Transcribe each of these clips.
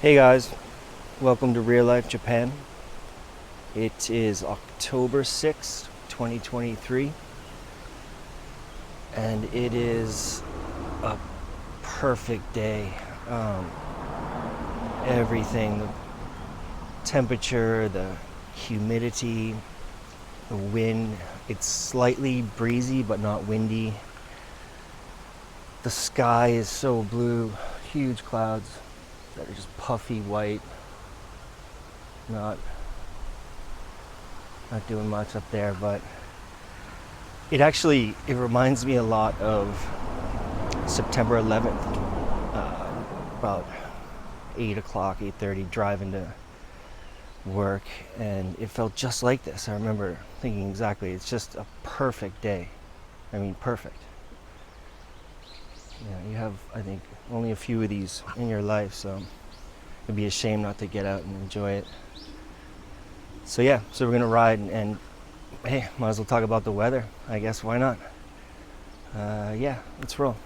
Hey guys, welcome to Real Life Japan. It is October 6th, 2023, and it is a perfect day. Everything, the temperature, the humidity, the wind, it's slightly breezy but not windy. The sky is so blue, huge clouds that are just puffy white, not doing much up there, but it reminds me a lot of September 11th, about 8 o'clock, 8:30, driving to work, and it felt just like this. I remember thinking exactly, it's just a perfect day. I mean, perfect. You have, I think, only a few of these in your life, so it'd be a shame not to get out and enjoy it. So we're gonna ride, and hey, might as well talk about the weather, I guess. Why not? Let's roll.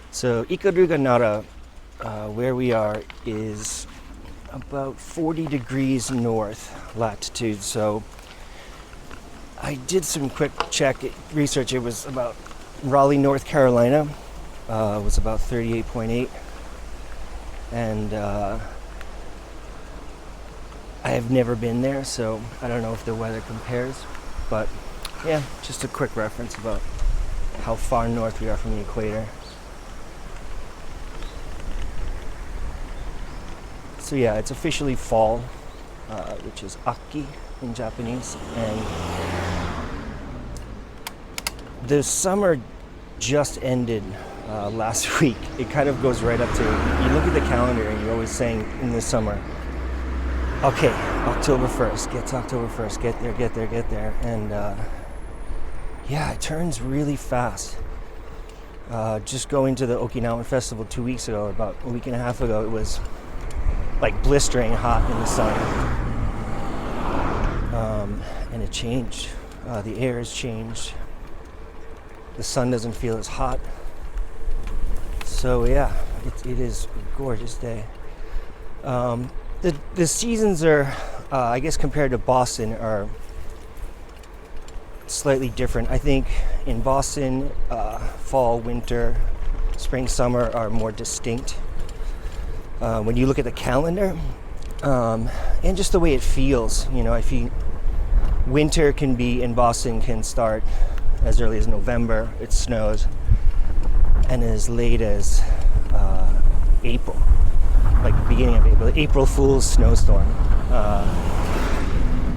So Ikaruga Nara, where we are, is about 40 degrees north latitude. So I did some quick research. It was about Raleigh, North Carolina, was about 38.8, and I have never been there, so I don't know if the weather compares, but yeah, just a quick reference about how far north we are from the equator. So yeah, it's officially fall, which is Aki in Japanese, and the summer just ended last week. It kind of goes right up to, you look at the calendar and you're always saying in the summer, okay, October 1st, get to October 1st, get there. And it turns really fast. Just going to the Okinawan Festival 2 weeks ago, about a week and a half ago, it was like blistering hot in the sun. And it changed. The air has changed. The sun doesn't feel as hot. So yeah, it is a gorgeous day. The seasons are, I guess compared to Boston, are slightly different. I think in Boston, fall, winter, spring, summer are more distinct. When you look at the calendar, and just the way it feels, I feel winter in Boston can start as early as November. It snows, and as late as April, like beginning of April, April Fool's snowstorm.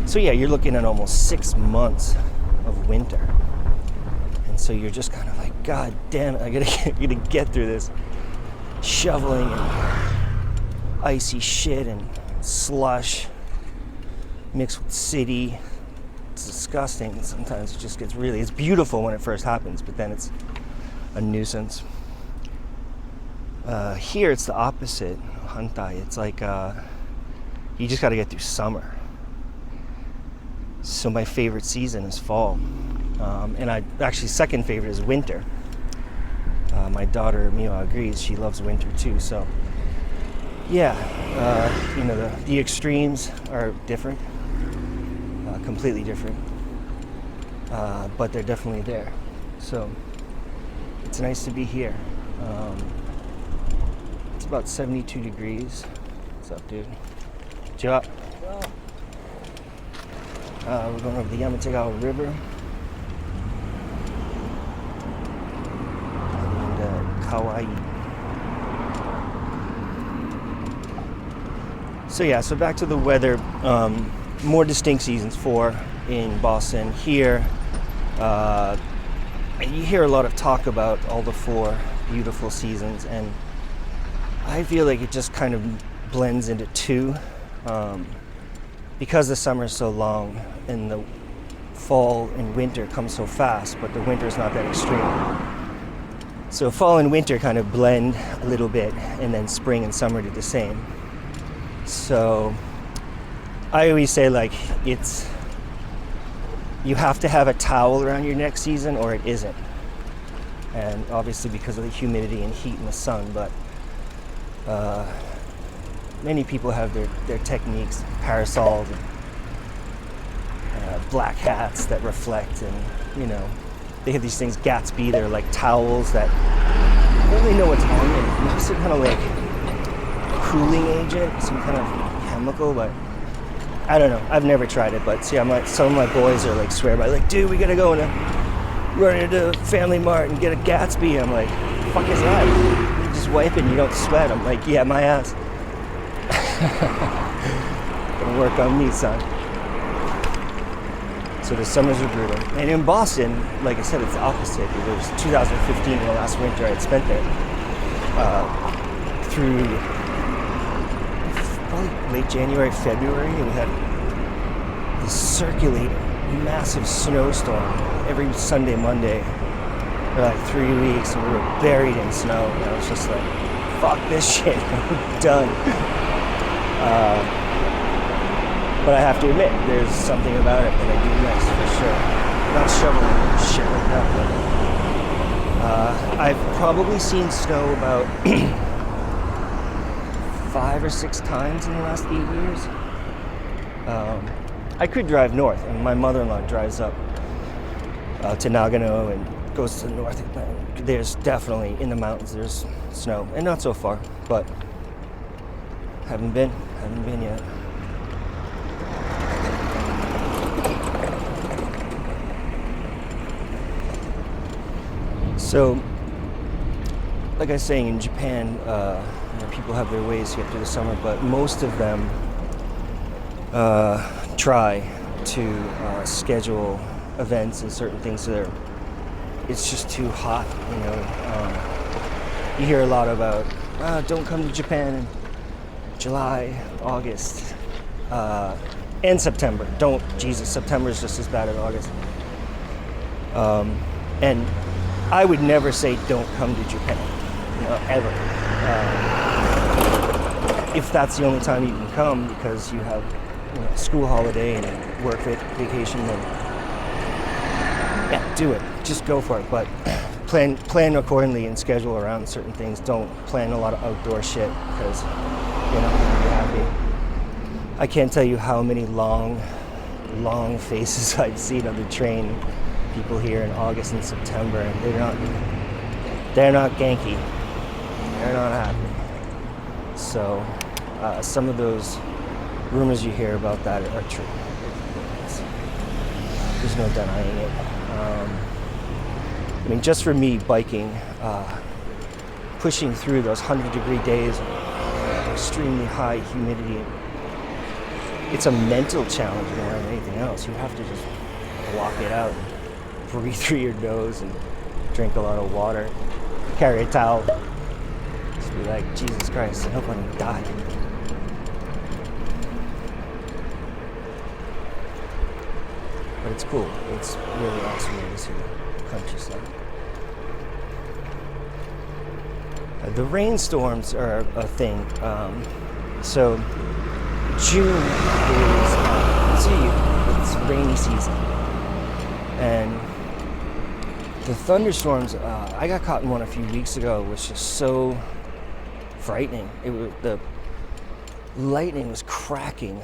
So yeah, you're looking at almost 6 months of winter, and so you're just kind of like, God damn it, I gotta get through this shoveling and icy shit and slush mixed with city. It's disgusting. Sometimes it just it's beautiful when it first happens, but then it's a nuisance. Here it's the opposite, Hantai. It's like you just got to get through summer. So my favorite season is fall, and second favorite is winter. My daughter Miwa agrees; she loves winter too. So yeah, the extremes are different. Completely different, but they're definitely there. So it's nice to be here. It's about 72 degrees. What's up, dude? We're going over the Yamatogawa River and Kauai. So back to the weather. More distinct seasons, 4 in Boston. Here, you hear a lot of talk about all the 4 beautiful seasons, and I feel like it just kind of blends into 2, because the summer is so long and the fall and winter come so fast, but the winter is not that extreme. So fall and winter kind of blend a little bit, and then spring and summer do the same. So I always say, like, you have to have a towel around your neck season or it isn't. And obviously because of the humidity and heat in the sun, but Many people have their techniques, parasols, and black hats that reflect, and they have these things, Gatsby, they're like towels that I don't really know what's on them. It's some kind of like cooling agent, some kind of chemical, but I don't know. I've never tried it, but see, some of my boys are like swear by, like, dude, we gotta go run into Family Mart and get a Gatsby. I'm like, fuck is that? You just wipe it and you don't sweat. I'm like, yeah, my ass. Gonna work on me, son. So the summers are brutal. And in Boston, like I said, it's the opposite. It was 2015, the last winter I had spent there. Through probably late January, February, and we had this circulating massive snowstorm every Sunday, Monday for like 3 weeks, and we were buried in snow. And I was just like, fuck this shit, I'm done. But I have to admit, there's something about it that I do miss, for sure. Not shoveling shit like that, but I've probably seen snow about 5 or 6 times in the last 8 years. I could drive north, and my mother-in-law drives up to Nagano and goes to the north. There's definitely, in the mountains, there's snow, and not so far, but haven't been yet. So, like I was saying, in Japan, people have their ways to get through the summer, but most of them try to schedule events and certain things so it's just too hot, You hear a lot about, don't come to Japan in July, August, and September. September is just as bad as August. And I would never say don't come to Japan, ever. If that's the only time you can come because you have a school holiday and work vacation, then yeah, do it. Just go for it. But plan accordingly and schedule around certain things. Don't plan a lot of outdoor shit because you're not going to be happy. I can't tell you how many long faces I've seen on the train. People here in August and September, and they're not Genki. They're not happy. So some of those rumors you hear about that are true. There's no denying it. Just for me, biking, pushing through those 100-degree days, extremely high humidity, it's a mental challenge more than anything else. You have to just block it out. Breathe through your nose and drink a lot of water. Carry a towel. Just be like, Jesus Christ, I hope I don't die. But it's cool. It's really awesome to see the countryside. The rainstorms are a thing. So June is it's rainy season, and the thunderstorms, I got caught in one a few weeks ago, was just so frightening. The lightning was cracking,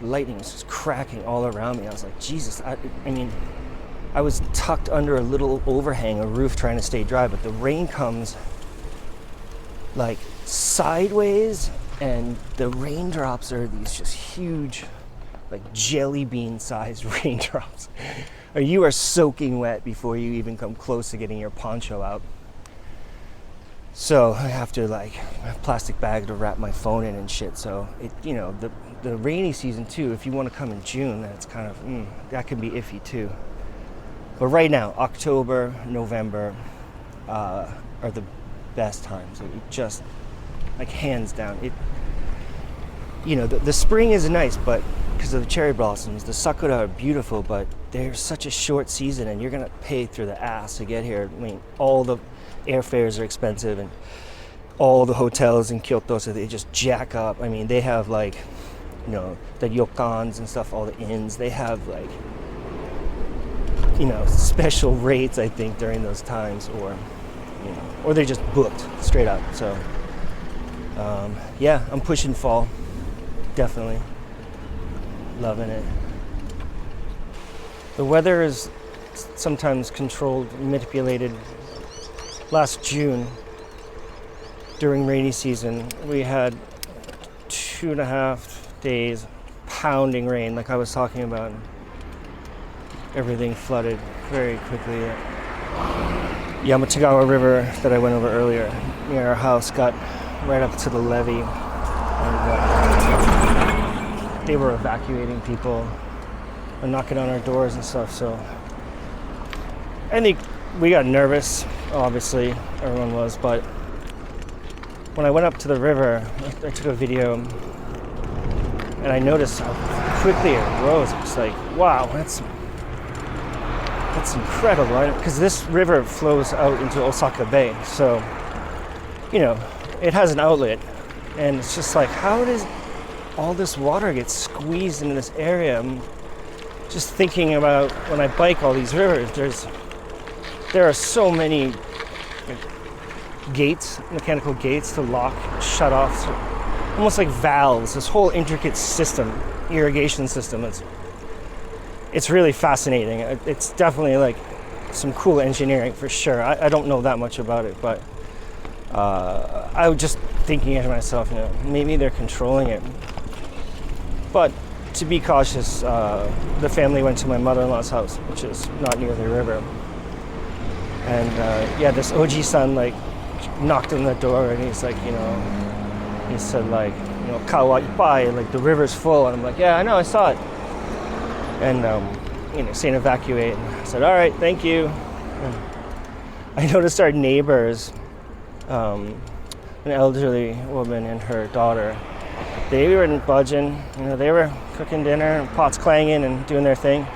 lightning was just cracking all around me. I was like, Jesus, I was tucked under a little overhang, a roof, trying to stay dry, but the rain comes like sideways, and the raindrops are these just huge, like jelly bean sized raindrops. Or you are soaking wet before you even come close to getting your poncho out. So I have to a plastic bag to wrap my phone in and shit. So the rainy season too, if you want to come in June, that's kind of, that can be iffy too. But right now, October, November are the best times. It just, hands down. The spring is nice, but because of the cherry blossoms, the sakura are beautiful, but they're such a short season, and you're gonna pay through the ass to get here. All the airfares are expensive, and all the hotels in Kyoto, so they just jack up. They have the ryokans and stuff, all the inns. They have special rates, I think, during those times, or they're just booked straight up. So Yeah, I'm pushing fall. Definitely. Loving it. The weather is sometimes controlled, manipulated. Last June, during rainy season, we had 2.5 days pounding rain, like I was talking about. Everything flooded very quickly. Yamatogawa River that I went over earlier near our house got right up to the levee, and they were evacuating people and knocking on our doors and stuff. So I think we got nervous, obviously everyone was, but when I went up to the river, I took a video and I noticed how quickly it rose. It was like, wow, that's incredible, because this river flows out into Osaka Bay, so it has an outlet, and it's just like, how does all this water get squeezed into this area? I'm just thinking about when I bike all these rivers, there are so many gates, mechanical gates to lock, shut off, so almost like valves, this whole intricate system, irrigation system. It's really fascinating. It's definitely like some cool engineering for sure. I don't know that much about it, but I was just thinking to myself, maybe they're controlling it. But to be cautious, the family went to my mother-in-law's house, which is not near the river. And this Oji-san knocked on the door, and he's like, he said kawa ippai, like the river's full. And I'm like, yeah, I know, I saw it. And saying evacuate. And I said, all right, thank you. And I noticed our neighbors, an elderly woman and her daughter, they weren't budging. They were cooking dinner, and pots clanging and doing their thing.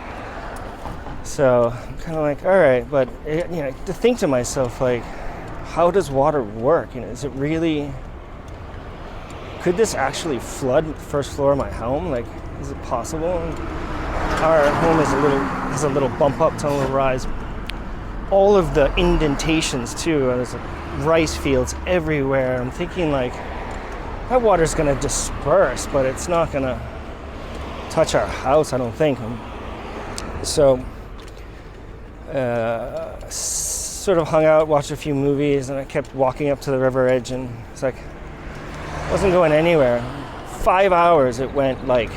So I'm kind of like, all right, but to think to myself, like, how does water work? Is it really? Could this actually flood the first floor of my home? Like, is it possible? Our home has a little bump up to a little rise. All of the indentations too. There's rice fields everywhere. I'm thinking like that water's gonna disperse, but it's not gonna touch our house, I don't think. So, sort of hung out, watched a few movies, and I kept walking up to the river edge, and it's like wasn't going anywhere. 5 hours it went, like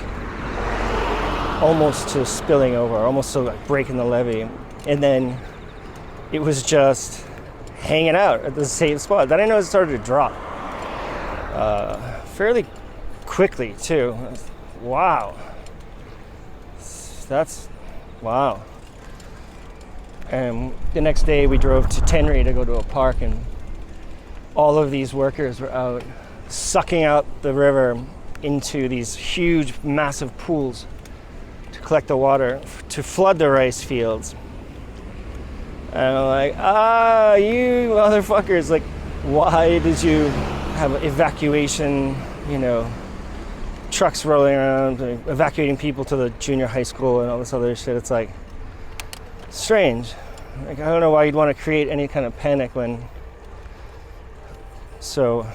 almost to spilling over, almost to like breaking the levee, and then it was just hanging out at the same spot. Then I noticed it started to drop fairly quickly too. Wow, that's wow. And the next day we drove to Tenri to go to a park, and all of these workers were out sucking out the river into these huge, massive pools to collect the water to flood the rice fields. And I'm like, you motherfuckers, like, why did you have evacuation, trucks rolling around, evacuating people to the junior high school and all this other shit? It's like, strange. Like, I don't know why you'd want to create any kind of panic when, so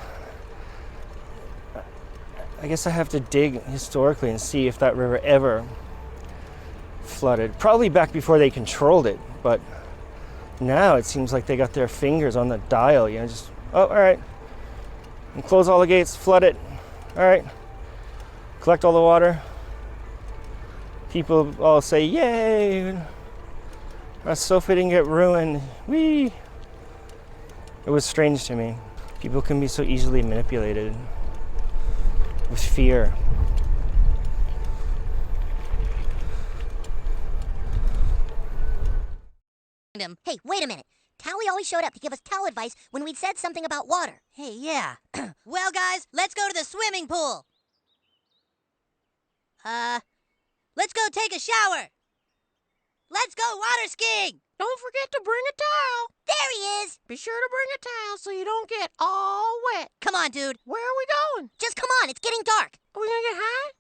I guess I have to dig historically and see if that river ever flooded. Probably back before they controlled it, but now it seems like they got their fingers on the dial, just, all right, and close all the gates, flood it, all right, collect all the water. People all say, yay, our sofa didn't get ruined, whee. It was strange to me. People can be so easily manipulated with fear. Hey, wait a minute. Tally always showed up to give us towel advice when we'd said something about water. Hey, yeah. Well, guys, let's go to the swimming pool. Let's go take a shower. Let's go water skiing. Don't forget to bring a towel. There he is. Be sure to bring a towel so you don't get all wet. Come on, dude. Where are we going? Just come on, it's getting dark. Are we gonna get high?